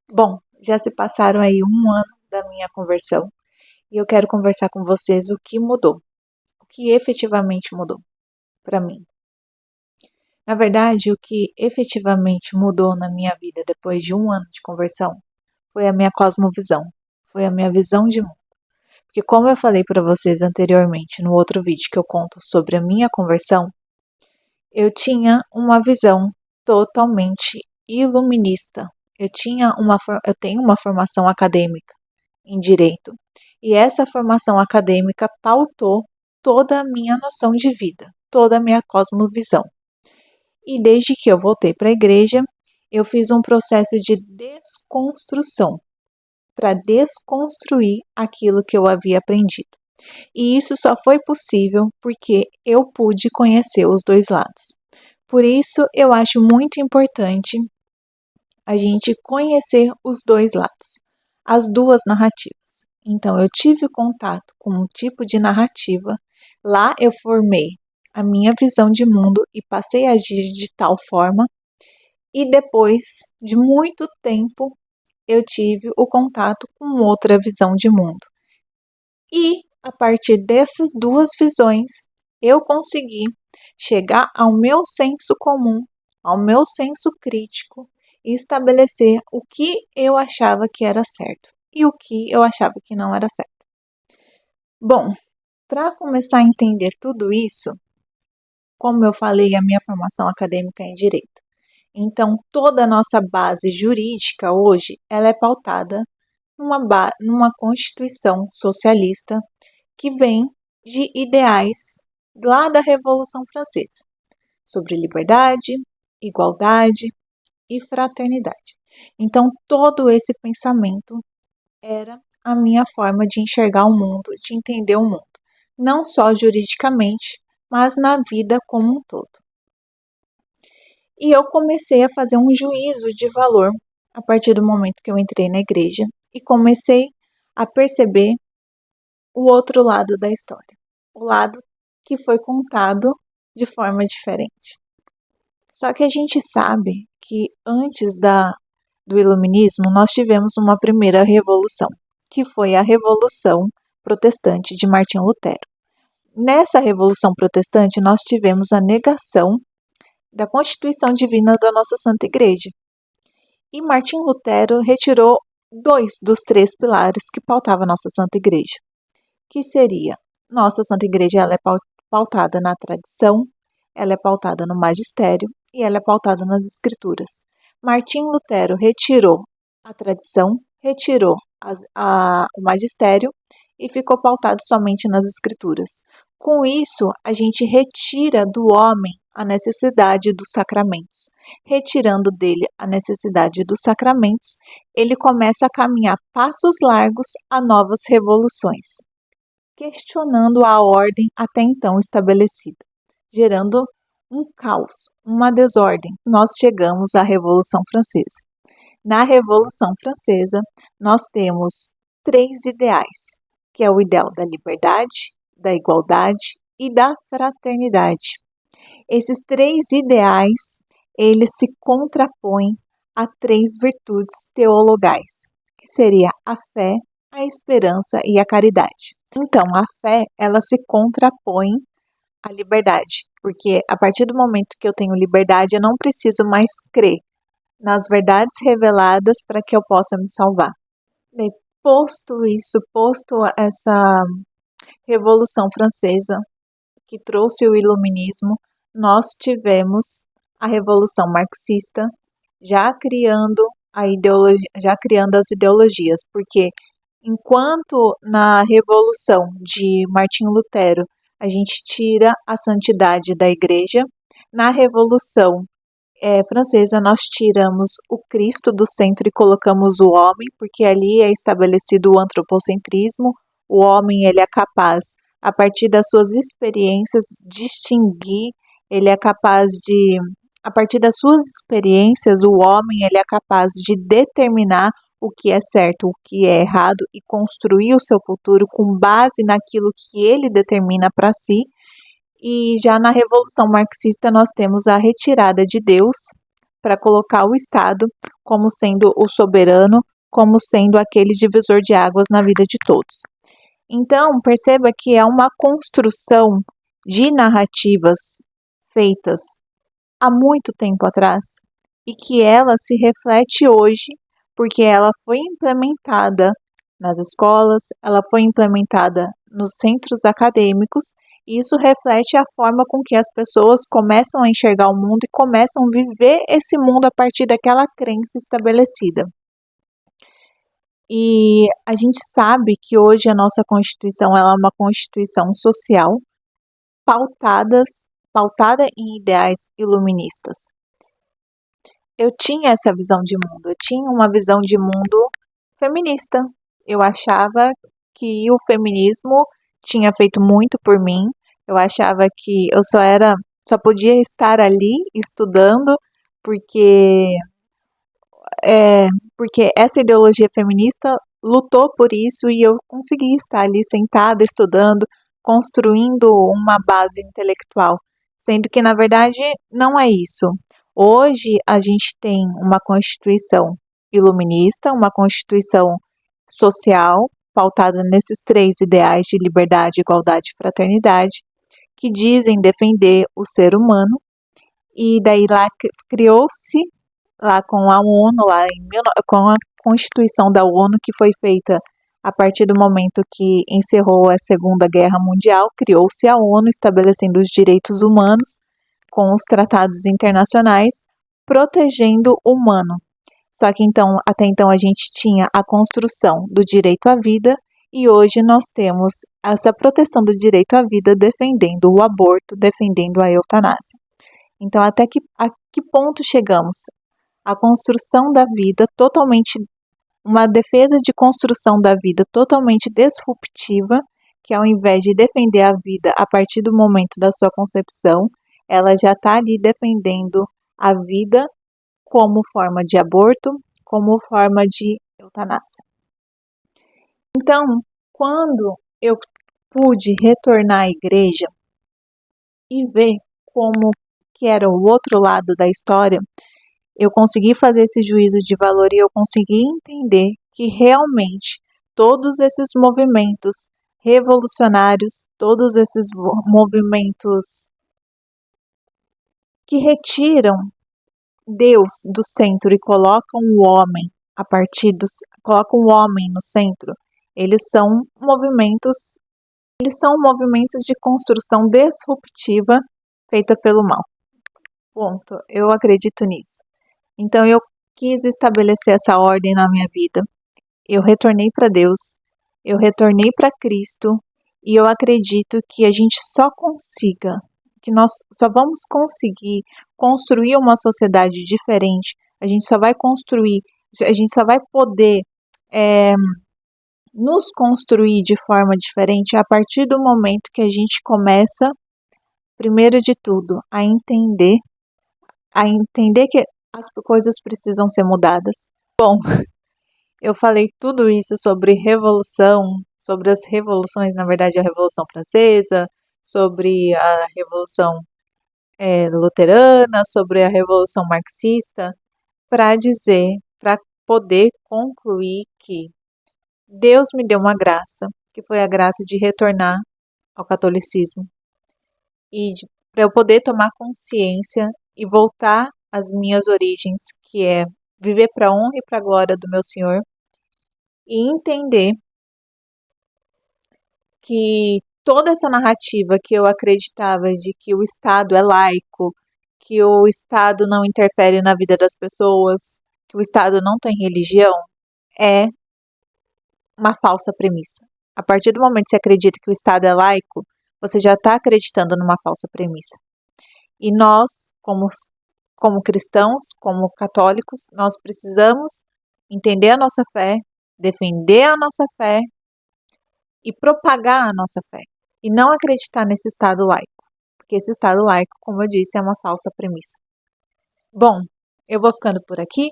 Bom, já se passaram aí um ano da minha conversão e eu quero conversar com vocês o que mudou, o que efetivamente mudou para mim. Na verdade, o que efetivamente mudou na minha vida depois de um ano de conversão foi a minha cosmovisão, foi a minha visão de mundo. Porque como eu falei para vocês anteriormente no outro vídeo que eu conto sobre a minha conversão, eu tinha uma visão totalmente iluminista. Eu tenho uma formação acadêmica em direito, e essa formação acadêmica pautou toda a minha noção de vida, toda a minha cosmovisão. E desde que eu voltei para a igreja, eu fiz um processo de desconstrução, para desconstruir aquilo que eu havia aprendido. E isso só foi possível porque eu pude conhecer os dois lados. Por isso, eu acho muito importante a gente conhecer os dois lados, as duas narrativas. Então, eu tive contato com um tipo de narrativa, lá eu formei a minha visão de mundo e passei a agir de tal forma, e depois de muito tempo, eu tive o contato com outra visão de mundo. E, a partir dessas duas visões, eu consegui chegar ao meu senso comum, ao meu senso crítico e estabelecer o que eu achava que era certo e o que eu achava que não era certo. Bom, para começar a entender tudo isso, como eu falei, a minha formação acadêmica é em direito. Então, toda a nossa base jurídica hoje, ela é pautada numa Constituição socialista que vem de ideais lá da Revolução Francesa, sobre liberdade, igualdade e fraternidade. Então, todo esse pensamento era a minha forma de enxergar o mundo, de entender o mundo, não só juridicamente, mas na vida como um todo. E eu comecei a fazer um juízo de valor a partir do momento que eu entrei na igreja e comecei a perceber o outro lado da história, o lado que foi contado de forma diferente. Só que a gente sabe que antes do iluminismo nós tivemos uma primeira revolução, que foi a Revolução Protestante de Martim Lutero. Nessa Revolução Protestante nós tivemos a negação da Constituição Divina da nossa Santa Igreja. E Martim Lutero retirou 2 dos 3 pilares que pautavam a nossa Santa Igreja, que seria, nossa Santa Igreja ela é pautada na tradição, ela é pautada no magistério e ela é pautada nas escrituras. Martim Lutero retirou a tradição, retirou o magistério e ficou pautado somente nas escrituras. Com isso, a gente retira do homem a necessidade dos sacramentos. Retirando dele a necessidade dos sacramentos, ele começa a caminhar passos largos a novas revoluções, questionando a ordem até então estabelecida, gerando um caos, uma desordem. Nós chegamos à Revolução Francesa. Na Revolução Francesa, nós temos 3 ideais, que é o ideal da liberdade, da igualdade e da fraternidade. Esses 3 ideais, eles se contrapõem a 3 virtudes teologais, que seria a fé, a esperança e a caridade. Então, a fé, ela se contrapõe à liberdade, porque a partir do momento que eu tenho liberdade, eu não preciso mais crer nas verdades reveladas para que eu possa me salvar. E posto essa Revolução Francesa, que trouxe o iluminismo, nós tivemos a Revolução Marxista, já criando as ideologias, porque enquanto na Revolução de Martim Lutero a gente tira a santidade da igreja, na Revolução Francesa nós tiramos o Cristo do centro e colocamos o homem, porque ali é estabelecido o antropocentrismo. O homem ele é capaz, a partir das suas experiências, distinguir, ele é capaz de, a partir das suas experiências, o homem ele é capaz de determinar o que é certo, o que é errado e construir o seu futuro com base naquilo que ele determina para si. E já na Revolução Marxista nós temos a retirada de Deus para colocar o Estado como sendo o soberano, como sendo aquele divisor de águas na vida de todos. Então, perceba que é uma construção de narrativas feitas há muito tempo atrás e que ela se reflete hoje porque ela foi implementada nas escolas, ela foi implementada nos centros acadêmicos e isso reflete a forma com que as pessoas começam a enxergar o mundo e começam a viver esse mundo a partir daquela crença estabelecida. E a gente sabe que hoje a nossa Constituição ela é uma Constituição social pautada em ideais iluministas. Eu tinha essa visão de mundo, eu tinha uma visão de mundo feminista. Eu achava que o feminismo tinha feito muito por mim. Eu achava que eu só podia estar ali estudando porque porque essa ideologia feminista lutou por isso e eu consegui estar ali sentada, estudando, construindo uma base intelectual, sendo que, na verdade, não é isso. Hoje, a gente tem uma Constituição iluminista, uma Constituição social, pautada nesses 3 ideais de liberdade, igualdade e fraternidade, que dizem defender o ser humano, e daí lá criou-se lá com a ONU, com a Constituição da ONU, que foi feita a partir do momento que encerrou a Segunda Guerra Mundial, criou-se a ONU, estabelecendo os direitos humanos com os tratados internacionais, protegendo o humano. Só que então, até então a gente tinha a construção do direito à vida e hoje nós temos essa proteção do direito à vida defendendo o aborto, defendendo a eutanásia. Então, a que ponto chegamos? A construção da vida uma defesa de construção da vida totalmente disruptiva, que ao invés de defender a vida a partir do momento da sua concepção, ela já está ali defendendo a vida como forma de aborto, como forma de eutanásia. Então, quando eu pude retornar à igreja e ver como que era o outro lado da história, eu consegui fazer esse juízo de valor e eu consegui entender que realmente todos esses movimentos revolucionários, todos esses movimentos que retiram Deus do centro e colocam o homem colocam o homem no centro, eles são movimentos de construção disruptiva feita pelo mal. Ponto. Eu acredito nisso. Então eu quis estabelecer essa ordem na minha vida. Eu retornei para Deus, eu retornei para Cristo e eu acredito que a gente que nós só vamos conseguir construir uma sociedade diferente, a gente só vai poder nos construir de forma diferente a partir do momento que a gente começa, primeiro de tudo, a entender que as coisas precisam ser mudadas. Bom, eu falei tudo isso sobre revolução, sobre as revoluções, na verdade a Revolução Francesa, sobre a Revolução Luterana, sobre a Revolução Marxista, para poder concluir que Deus me deu uma graça, que foi a graça de retornar ao catolicismo e para eu poder tomar consciência e voltar às minhas origens, que é viver para a honra e para a glória do meu Senhor e entender que toda essa narrativa que eu acreditava de que o Estado é laico, que o Estado não interfere na vida das pessoas, que o Estado não tem religião, é uma falsa premissa. A partir do momento que você acredita que o Estado é laico, você já está acreditando numa falsa premissa. E nós, como cristãos, como católicos, nós precisamos entender a nossa fé, defender a nossa fé e propagar a nossa fé. E não acreditar nesse Estado laico. Porque esse Estado laico, como eu disse, é uma falsa premissa. Bom, eu vou ficando por aqui.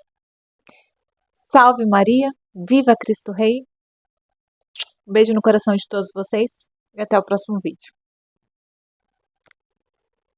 Salve Maria, viva Cristo Rei. Um beijo no coração de todos vocês e até o próximo vídeo.